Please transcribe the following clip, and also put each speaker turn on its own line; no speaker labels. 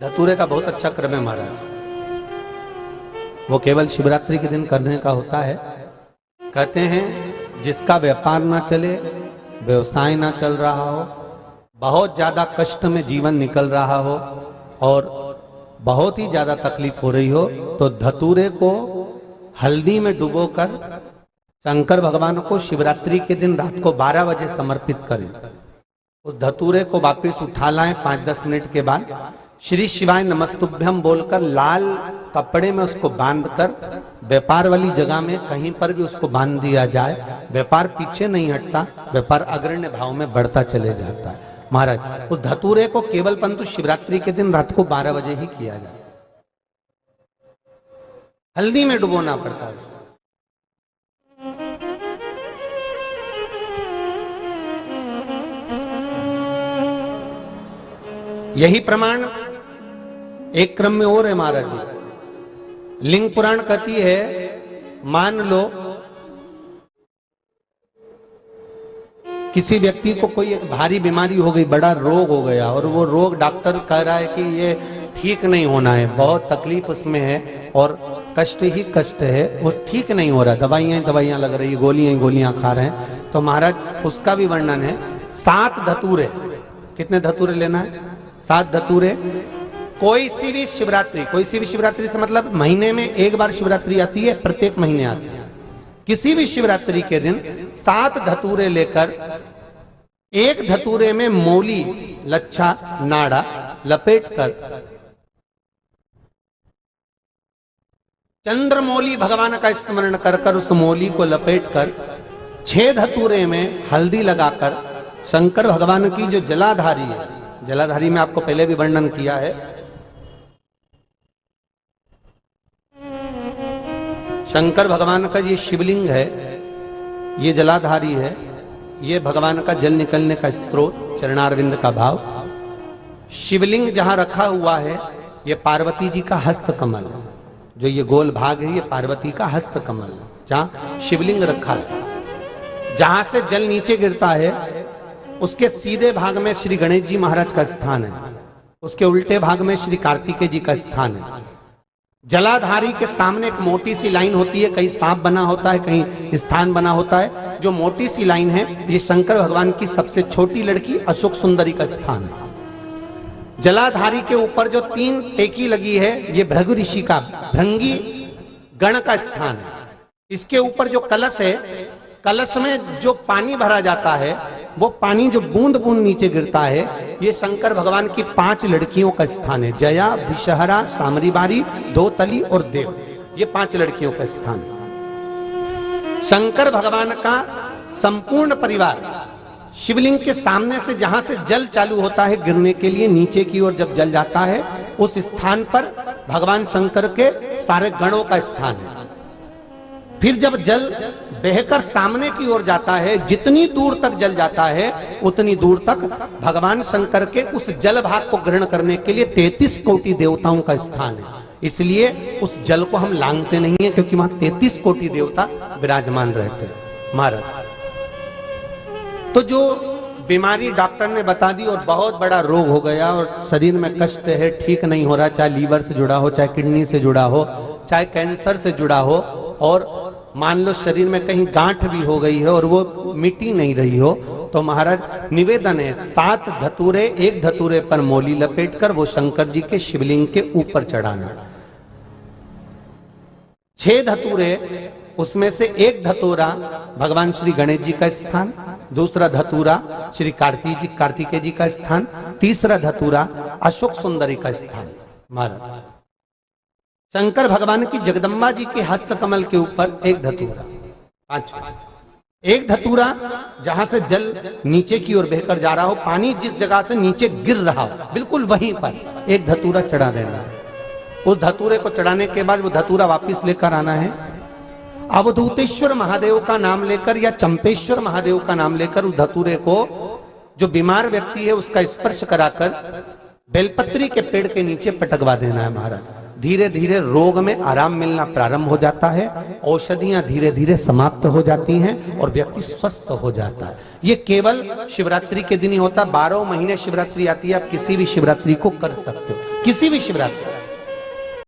धतूरे का बहुत अच्छा क्रम है महाराज। वो केवल शिवरात्रि के दिन करने का होता है। कहते हैं जिसका व्यापार ना चले, व्यवसाय ना चल रहा हो, बहुत ज्यादा कष्ट में जीवन निकल रहा हो और बहुत ही ज्यादा तकलीफ हो रही हो, तो धतूरे को हल्दी में डुबोकर शंकर भगवान को शिवरात्रि के दिन रात को 12 बजे समर्पित करें। उस धतूरे को वापस उठा लाएं 5-10 मिनट के बाद, श्री शिवाय नमस्तुभ्यम बोलकर लाल कपड़े में उसको बांधकर व्यापार वाली जगह में कहीं पर भी उसको बांध दिया जाए। व्यापार पीछे नहीं हटता, व्यापार अग्रण्य भाव में बढ़ता चले जाता है। महाराज उस धतूरे को केवल परंतु शिवरात्रि के दिन रात को 12 बजे ही किया जाए, हल्दी में डुबोना पड़ता है। यही प्रमाण एक क्रम में और है महाराज जी। लिंग पुराण कहती है, मान लो किसी व्यक्ति को कोई एक भारी बीमारी हो गई, बड़ा रोग हो गया और वो रोग डॉक्टर कह रहा है कि ये ठीक नहीं होना है, बहुत तकलीफ उसमें है और कष्ट ही कष्ट है, वो ठीक नहीं हो रहा, दवाइयां लग रही, गोलियां खा रहे हैं। तो महाराज उसका भी वर्णन है। 7 धतूरे, कितने धतूरे लेना है? 7 धतूरे। कोई सी भी शिवरात्रि से मतलब महीने में एक बार शिवरात्रि आती है, प्रत्येक महीने आती है। किसी भी शिवरात्रि के दिन 7 धतूरे लेकर, एक धतूरे में मौली लच्छा नाड़ा लपेटकर, चंद्रमौली भगवान का स्मरण कर उस मौली को लपेटकर 6 धतूरे में हल्दी लगाकर शंकर भगवान की जो जलाधारी है, जलाधारी में आपको पहले भी वर्णन किया है, शंकर भगवान का ये शिवलिंग है, ये जलाधारी है, ये भगवान का जल निकलने का स्त्रोत, चरणारविंद का भाव। शिवलिंग जहां रखा हुआ है ये पार्वती जी का हस्त कमल है, जो ये गोल भाग है ये पार्वती का हस्त कमल है, जहां शिवलिंग रखा है। जहां से जल नीचे गिरता है उसके सीधे भाग में श्री गणेश जी महाराज का स्थान है, उसके उल्टे भाग में श्री कार्तिकेय जी का स्थान है। जलाधारी के सामने एक मोटी सी लाइन होती है, कहीं सांप बना होता है, कहीं स्थान बना होता है। जो मोटी सी लाइन है ये शंकर भगवान की सबसे छोटी लड़की अशोक सुंदरी का स्थान है। जलाधारी के ऊपर जो 3 टेकी लगी है ये भृगु ऋषि का, भृंगी गण का स्थान है। इसके ऊपर जो कलश है, कलश में जो पानी भरा जाता है, वो पानी जो बूंद बूंद नीचे गिरता है, ये शंकर भगवान की 5 लड़कियों का स्थान है। जया, विषहरा, सामरीबारी, धोतली और देव, ये 5 लड़कियों का स्थान है। शंकर भगवान का संपूर्ण परिवार शिवलिंग के सामने से, जहां से जल चालू होता है गिरने के लिए नीचे की ओर जब जल जाता है, उस स्थान पर भगवान शंकर के सारे गणों का स्थान है। फिर जब जल बहकर सामने की ओर जाता है, जितनी दूर तक जल जाता है उतनी दूर तक भगवान शंकर के उस जल भाग को ग्रहण करने के लिए 33 कोटि देवताओं का स्थान है। इसलिए उस जल को हम लांघते नहीं है, क्योंकि वहां 33 कोटि देवता विराजमान रहते हैं महाराज। तो जो बीमारी डॉक्टर ने बता दी और बहुत बड़ा रोग हो गया और शरीर में कष्ट है, ठीक नहीं हो रहा, चाहे लीवर से जुड़ा हो, चाहे किडनी से जुड़ा हो, चाहे कैंसर से जुड़ा हो, और मान लो शरीर में कहीं गांठ भी हो गई है और वो मिटी नहीं रही हो, तो महाराज निवेदन है 7 धतूरे, एक धतूरे पर मौली लपेटकर वो शंकर जी के शिवलिंग के ऊपर चढ़ाना। 6 धतूरे, उसमें से एक धतूरा भगवान श्री गणेश जी का स्थान, दूसरा धतूरा श्री कार्तिकेय जी का स्थान, तीसरा धतूरा अशोक सुंदरी का स्थान। महाराज शंकर भगवान की जगदम्बा जी के हस्त कमल के ऊपर एक धतूरा, 5, एक धतूरा जहां से जल नीचे की ओर बहकर जा रहा हो, पानी जिस जगह से नीचे गिर रहा हो बिल्कुल वहीं पर एक धतूरा चढ़ा देना है। उस धतूरे को चढ़ाने के बाद वो धतूरा वापिस लेकर आना है। अवधूतेश्वर महादेव का नाम लेकर या चंपेश्वर महादेव का नाम लेकर उस धतूरे को, जो बीमार व्यक्ति है उसका स्पर्श कराकर बेलपत्री के पेड़ के नीचे पटकवा देना है महाराज। धीरे धीरे रोग में आराम मिलना प्रारंभ हो जाता है, औषधियां धीरे धीरे समाप्त हो जाती हैं और व्यक्ति स्वस्थ हो जाता है। ये केवल शिवरात्रि के दिन ही होता। 12 महीने शिवरात्रि आती है, आप किसी भी शिवरात्रि को कर सकते हो, किसी भी शिवरात्रि।